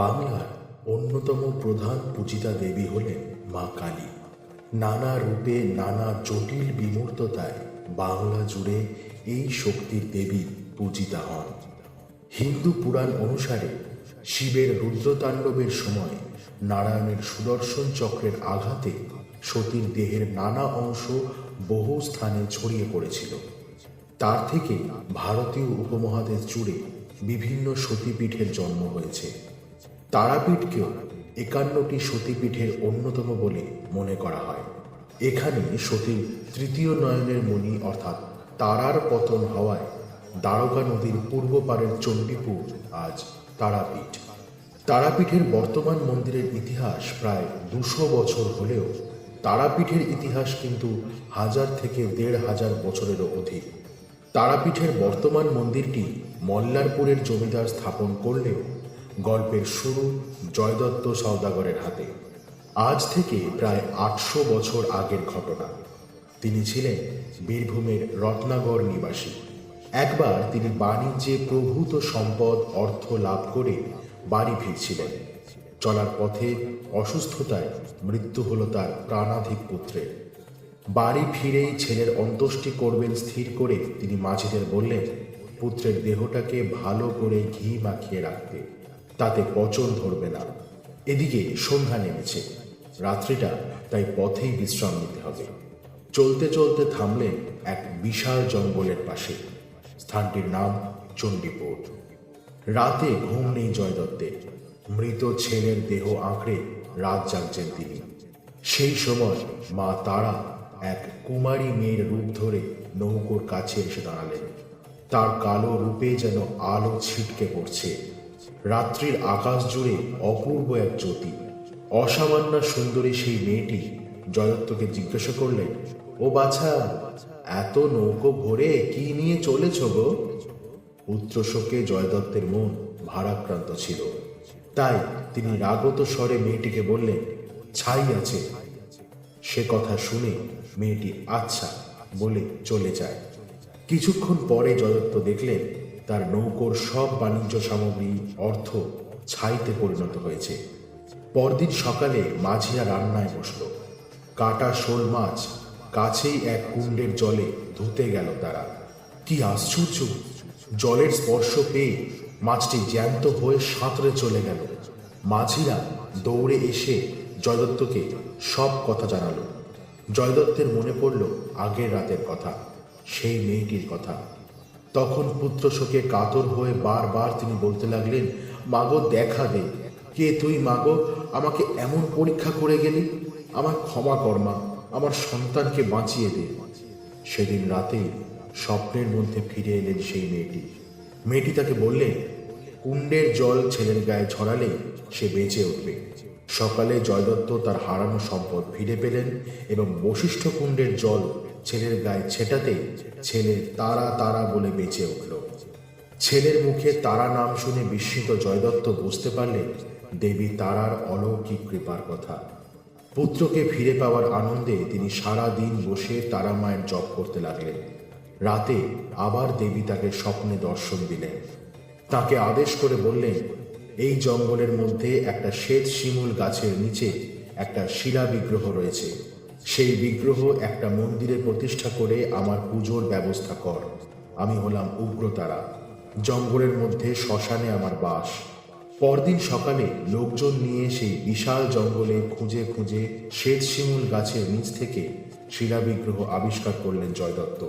বাংলার অন্যতম প্রধান পূজিতা দেবী হলেন মা কালী। নানা রূপে নানা জটিল বিমূর্ততায় বাংলা জুড়ে এই শক্তির দেবী পূজিতা হন। হিন্দু পুরাণ অনুসারে শিবের রুদ্রতাণ্ডবের সময় নারায়ণের সুদর্শন চক্রের আঘাতে সতীর দেহের নানা অংশ বহু স্থানে ছড়িয়ে পড়েছিল। তার থেকে ভারতীয় উপমহাদেশ জুড়ে বিভিন্ন সতীপীঠের জন্ম হয়েছে। তারাপীঠকেও 51টি সতীপীঠের অন্যতম বলে মনে করা হয়। এখানে সতীর তৃতীয় নয়নের মণি অর্থাৎ তারার পতন হওয়ায় দ্বারকা নদীর পূর্ব পারের চণ্ডীপুর আজ তারাপীঠ। তারাপীঠের বর্তমান মন্দিরের ইতিহাস প্রায় 200 বছর হলেও তারাপীঠের ইতিহাস কিন্তু 1000 থেকে 1500 বছরেরও অধিক। তারাপীঠের বর্তমান মন্দিরটি মল্লারপুরের জমিদার স্থাপন করলেও গল্পের শুরু জয়দত্ত সওদাগরের হাতে। আজ থেকে প্রায় 800 বছর আগের ঘটনা। তিনি ছিলেন বীরভূমের রত্নাগড় নিবাসী। একবার তিনি বাণিজ্যে প্রভূত সম্পদ অর্থ লাভ করে বাড়ি ফিরছিলেন। চলার পথে অসুস্থতায় মৃত্যু হল তার প্রাণাধিক পুত্রের। বাড়ি ফিরেই ছেলের অন্ত্যেষ্টি করবেন স্থির করে তিনি মাঝিদের বললেন, পুত্রের দেহটাকে ভালো করে ঘি মাখিয়ে রাখতে, তাতে পচন ধরবে না। এদিকে সন্ধ্যা নেমেছে, রাত্রিটা তাই পথেই বিশ্রাম নিতে হবে। চলতে চলতে থামলেন এক বিশাল জঙ্গলের পাশে। স্থানটির নাম চণ্ডীপুর। রাতে ঘুম নেই জয়দত্তের। মৃত ছেলের দেহ আঁকড়ে রাত জাগছেন তিনি। সেই সময় মা তারা এক কুমারী মেয়ের রূপ ধরে নৌকোর কাছে এসে দাঁড়ালেন। তার কালো রূপে যেন আলো ছিটকে পড়ছে। রাত্রির আকাশ জুড়ে অপূর্ব এক জ্যোতি। অসামান্য সুন্দরী সেই মেয়েটি জয়দত্তকে জিজ্ঞাসা করলেন, ও বাছা, এত নৌকো ভরে কি নিয়ে চলেছ গো? পুত্র শোকে জয়দত্তের মন ভারাক্রান্ত ছিল। তাই তিনি রাগত স্বরে মেয়েটিকে বললেন, ছাই আছে। সে কথা শুনে মেয়েটি আচ্ছা বলে চলে যায়। কিছুক্ষণ পরে জয়দত্ত দেখলেন তার নৌকোর সব বাণিজ্য সামগ্রী অর্থ ছাইতে পরিণত হয়েছে। পরদিন সকালে মাঝিরা রান্নায় বসল। কাটা শোল মাছ কাছেই এক কুণ্ডের জলে ধুতে গেল তারা। কি আশ্চর্য! জলের স্পর্শ পেয়ে মাছটি জ্যান্ত হয়ে সাঁতরে চলে গেল। মাঝিরা দৌড়ে এসে জয়দত্তকে সব কথা জানালো। জয়দত্তের মনে পড়ল আগের রাতের কথা, সেই মেয়েটির কথা। তখন পুত্র শোকে কাতর হয়ে বারবার তিনি বলতে লাগলেন, মাগো দেখা দে, কে তুই মাগো? আমাকে এমন পরীক্ষা করে গেলি, আমার ক্ষমা কর মা, আমার সন্তানকে বাঁচিয়ে দে। সেদিন রাতেই স্বপ্নের মধ্যে ফিরে এলেন সেই মেয়েটি। মেয়েটি তাকে বললেন, কুণ্ডের জল ছেলের গায়ে ছড়ালে সে বেঁচে উঠবে। সকালে জয়দত্ত তার হারানো সম্পদ ফিরে পেলেন এবং বশিষ্ঠ কুণ্ডের জল ছেলের গায়ে ছেটাতে ছেলে তারা তারা বলে বেঁচে উঠল। ছেলের মুখে তারা নাম শুনে বিস্মিত জয়দত্ত বুঝতে পারলেন দেবী তারার অলৌকিক কৃপার কথা। পুত্রকে ফিরে পাওয়ার আনন্দে তিনি সারা দিন বসে তারা মায়ের জপ করতে লাগলেন। রাতে আবার দেবী তাকে স্বপ্নে দর্শন দিলেন। তাকে আদেশ করে বললেন, এই জঙ্গলের মধ্যে একটা শ্বেত শিমুল গাছের নিচে একটা শিলা বিগ্রহ রয়েছে। সেই বিগ্রহ একটা মন্দিরে প্রতিষ্ঠা করে আমার পুজোর ব্যবস্থা কর। আমি হলাম উগ্রতারা। জঙ্গলের মধ্যে শ্মশানে আমার বাস। পরদিন সকালে লোকজন নিয়ে সেই বিশাল জঙ্গলে খুঁজে খুঁজে শ্বেত শিমুল গাছের নিচ থেকে শিলা বিগ্রহ আবিষ্কার করলেন জয়দত্ত।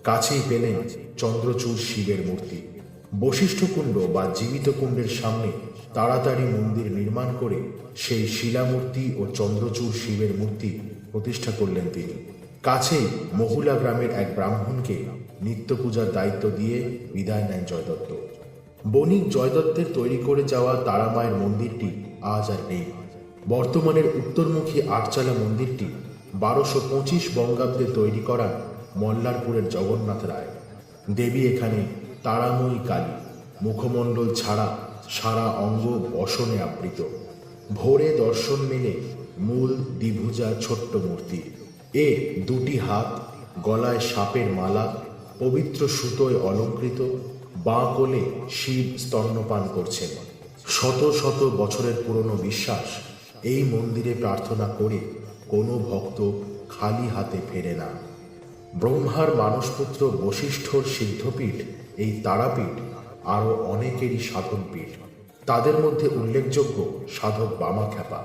কাছেই পেলেন চন্দ্রচূড় শিবের মূর্তি। বশিষ্ঠ কুণ্ড বা জীবিত কুণ্ডের সামনে তাড়াতাড়ি মন্দির নির্মাণ করে সেই শিলামূর্তি ও চন্দ্রচূড় শিবের মূর্তি প্রতিষ্ঠা করলেন তিনি। কাছেই মহুলা গ্রামের এক ব্রাহ্মণকে নিত্য পূজার দায়িত্ব দিয়ে বিদায় নেন জয়দত্ত। বণিক জয়দত্তের তৈরি করে যাওয়া তারামায়ের মন্দিরটি আজ আর নেই। বর্তমানের উত্তরমুখী আটচালা মন্দিরটি 1225 বঙ্গাব্দে তৈরি করা মল্লারপুরের জগন্নাথ রায়। দেবী এখানে তারাময়ী কালী। মুখমণ্ডল ছাড়া সারা অঙ্গ বসনে আবৃত। ভোরে দর্শন মেলে মূল দ্বিভুজা ছোট্ট মূর্তি। এ দুটি হাত, গলায় সাপের মালা, পবিত্র সুতোয় অলঙ্কৃত। বাঁ কোলে শিব স্তন্যপান করছেন। শত শত বছরের পুরনো বিশ্বাস, এই মন্দিরে প্রার্থনা করে কোনো ভক্ত খালি হাতে ফেরে না। ব্রহ্মার মানসপুত্র বশিষ্ঠর সিদ্ধপীঠ এই তারাপীঠ আরও অনেকেরই সাধনপীঠ। তাদের মধ্যে উল্লেখযোগ্য সাধক বামাখ্যাপা।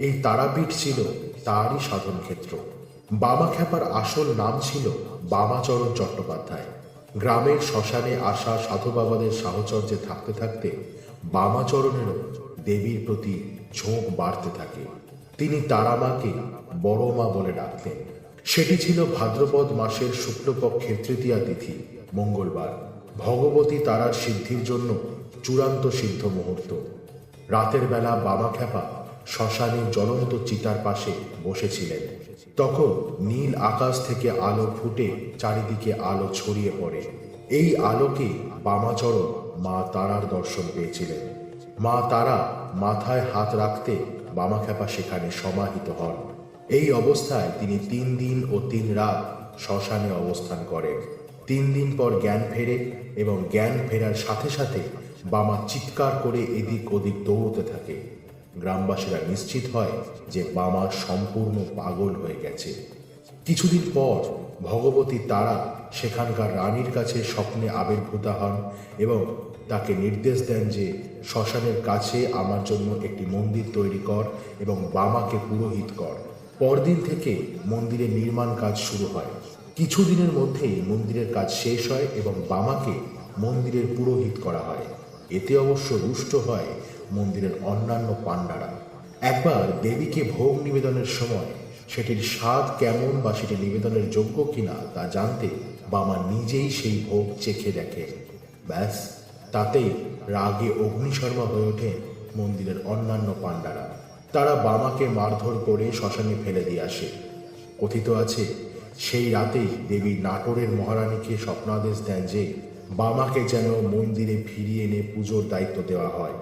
এই তারাপীঠ ছিল তারই সাধনক্ষেত্র। বামাখ্যাপার আসল নাম ছিল বামাচরণ চট্টোপাধ্যায়। গ্রামের শ্মশানে আসা সাধু বাবাদের সাহচর্যে থাকতে থাকতে বামাচরণেরও দেবীর প্রতি ঝোঁক বাড়তে থাকে। তিনি তারামাকে বড় মা বলে ডাকতেন। সেটি ছিল ভাদ্রপদ মাসের শুক্লপক্ষের তৃতীয়া তিথি, মঙ্গলবার। ভগবতী তারার সিদ্ধির জন্য চূড়ান্ত সিদ্ধ মুহূর্ত। রাতের বেলা বামাখ্যাপা শ্মশানের জ্বলন্ত চিতার পাশে বসেছিলেন। তখন নীল আকাশ থেকে আলো ফুটে চারিদিকে আলো ছড়িয়ে পড়ে। এই আলোকে বামাচরণ মা তারার দর্শন পেয়েছিলেন। মা তারা মাথায় হাত রাখতে বামাখ্যাপা সেখানে সমাহিত হন। এই অবস্থায় তিনি 3 দিন ও 3 রাত শ্মশানে অবস্থান করেন। 3 দিন পর জ্ঞান ফেরে এবং জ্ঞান ফেরার সাথে সাথে বামা চিৎকার করে এদিক ওদিক দৌড়তে থাকে। গ্রামবাসীরা নিশ্চিত হয় যে বামা সম্পূর্ণ পাগল হয়ে গেছে। কিছুদিন পর ভগবতী তারা সেখানকার রানীর কাছে স্বপ্নে আবির্ভূতা হন এবং তাকে নির্দেশ দেন যে শ্মশানের কাছে আমার জন্য একটি মন্দির তৈরি কর এবং বামাকে পুরোহিত কর। পরদিন থেকে মন্দিরের নির্মাণ কাজ শুরু হয়। কিছুদিনের মধ্যেই মন্দিরের কাজ শেষ হয় এবং বামাকে মন্দিরের পুরোহিত করা হয়। এতে অবশ্য রুষ্ট হয় মন্দিরের অন্যান্য পাণ্ডারা। একবার দেবীকে ভোগ নিবেদনের সময় সেটির স্বাদ কেমন বা সেটি নিবেদনের যোগ্য কিনা তা জানতে বামা নিজেই সেই ভোগ চেখে দেখে। ব্যাস, তাতেই রাগে অগ্নিশর্মা হয়ে ওঠে মন্দিরের অন্যান্য পাণ্ডারা। তারা বামাকে মারধর করে শ্মশানে ফেলে দিয়ে আসে। কথিত আছে সেই রাতেই দেবী নাটোরের মহারানীকে স্বপ্নাদেশ দেন যে বামাকে যেন মন্দিরে ফিরিয়ে এনে পুজোর দায়িত্ব দেওয়া হয়,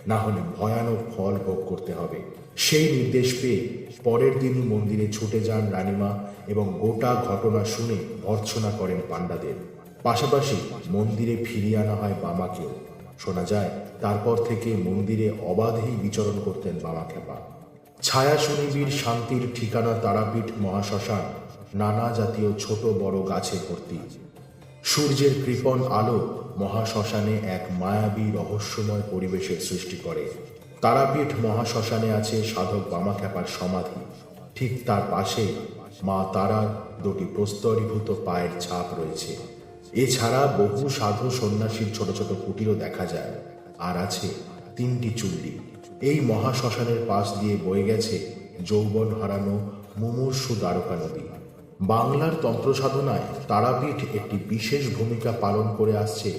না হলে ভয়ানক ফল ভোগ করতে হবে। সেই নির্দেশ পেয়ে পরের দিনই মন্দিরে ছুটে যান রানীমা এবং গোটা ঘটনা শুনে ভর্ৎসনা করেন পাণ্ডাদের। পাশাপাশি মন্দিরে ফিরিয়ে আনা হয় বামাকেও। শোনা যায় তারপর থেকে মন্দিরে অবাধেই বিচরণ করতেন বামাখ্যাপা। ছায়া সুনিবিড় শান্তির ঠিকানা তারাপীঠ মহাশ্মশান নানা জাতীয় ছোট বড় গাছে ভর্তি। সূর্যের কৃপণ আলো মহাশ্মশানে এক মায়াবী রহস্যময় পরিবেশের সৃষ্টি করে। তারাপীঠ মহাশ্মশানে আছে সাধক বামাখ্যাপার সমাধি। ঠিক তার পাশে মা তারার 2টি প্রস্তরীভূত পায়ের ছাপ রয়েছে। এছাড়া বহু সাধু সন্ন্যাসীর ছোট ছোট কুটিরও দেখা যায়। আর আছে 3টি চুল্লি। এই মহাশ্মশানের পাশ দিয়ে বয়ে গেছে যৌবন হারানো মুমূর্ষু দ্বারকা নদী। বাংলার তন্ত্র সাধনায় তারাপীঠ একটি বিশেষ ভূমিকা পালন করে আসছে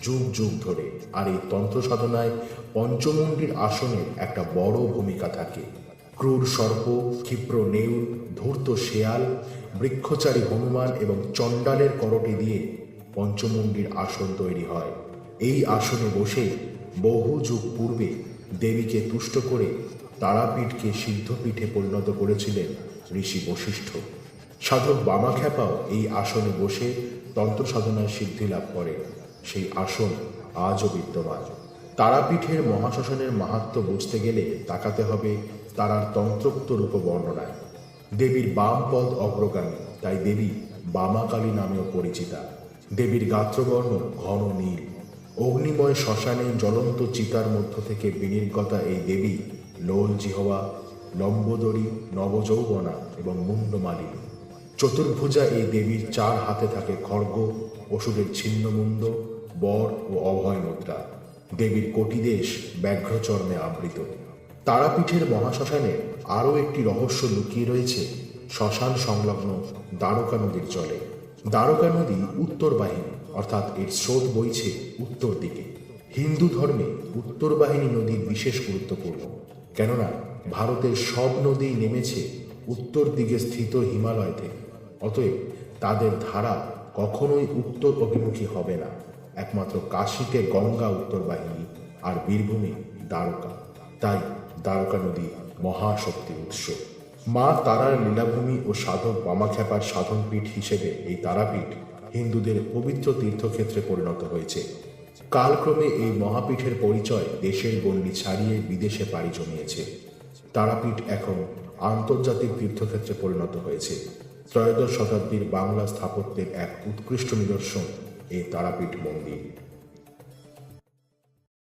যুগ যুগ ধরে। আর এই তন্ত্র সাধনায় পঞ্চমুণ্ডির আসনের একটা বড় ভূমিকা থাকে। ক্রূর সর্প, ক্ষিপ্র নেউল, ধূর্ত শেয়াল, বৃক্ষচারী হনুমান এবং চণ্ডালের করটে দিয়ে পঞ্চমুণ্ডির আসন তৈরি হয়। এই আসনে বসে বহু যুগ পূর্বে দেবীকে তুষ্ট করে তারাপীঠকে সিদ্ধপীঠে পরিণত করেছিলেন ঋষি বশিষ্ঠ। সাধক বামাখ্যাপাও এই আসনে বসে তন্ত্র সাধনায় সিদ্ধি লাভ করে। সেই আসন আজও বিদ্যমান। তারাপীঠের মহাশ্মশানের মাহাত্ম্য বুঝতে গেলে তাকাতে হবে তারার তন্ত্রোক্ত রূপ বর্ণনায়। দেবীর বাম পদ অগ্রগামী, তাই দেবী বামাকালী নামেও পরিচিতা। দেবীর গাত্রবর্ণ ঘন নীল। অগ্নিময় শ্মশানে জ্বলন্ত চিতার মধ্য থেকে বিনির্গতা এই দেবী লোল জিহবা, লম্বোদরী, নবযৌবনা এবং মুন্ডমালিনী। চতুর্ভুজা এই দেবীর 4 হাতে থাকে খড়গ, অসুরের ছিন্নমুণ্ড, বর ও অভয় মুদ্রা। দেবীর কোটিদেশ ব্যাঘ্রচর্মে আবৃত। তারাপীঠের মহাশ্মশানে আরও একটি রহস্য লুকিয়ে রয়েছে শ্মশান সংলগ্ন দ্বারকা নদীর জলে। দ্বারকা নদী উত্তর বাহিনী, অর্থাৎ এর স্রোত বইছে উত্তর দিকে। হিন্দু ধর্মে উত্তর বাহিনী নদী বিশেষ গুরুত্বপূর্ণ, কেননা ভারতের সব নদী নেমেছে উত্তর দিকে স্থিত হিমালয় থেকে। অতএব তাদের ধারা কখনোই উত্তর অভিমুখী হবে না। একমাত্র কাশীতে গঙ্গা উত্তর বাহিনী আর বীরভূমে দ্বারকা। তাই দ্বারকা নদী মহাশক্তির উৎস। মা তারার লীলাভূমি ও সাধক বামাখ্যাপার সাধনপীঠ হিসেবে এই তারাপীঠ হিন্দুদের পবিত্র তীর্থক্ষেত্রে পরিণত হয়েছে। কালক্রমে এই মহাপীঠের পরিচয় দেশের গণ্ডি ছাড়িয়ে বিদেশে পাড়ি জমিয়েছে। তারাপীঠ এখন আন্তর্জাতিক তীর্থক্ষেত্রে পরিণত হয়েছে। ত্রয়োদশ শতাব্দীর বাংলা স্থাপত্যের এক উৎকৃষ্ট নিদর্শন এই তারাপীঠ মন্দির।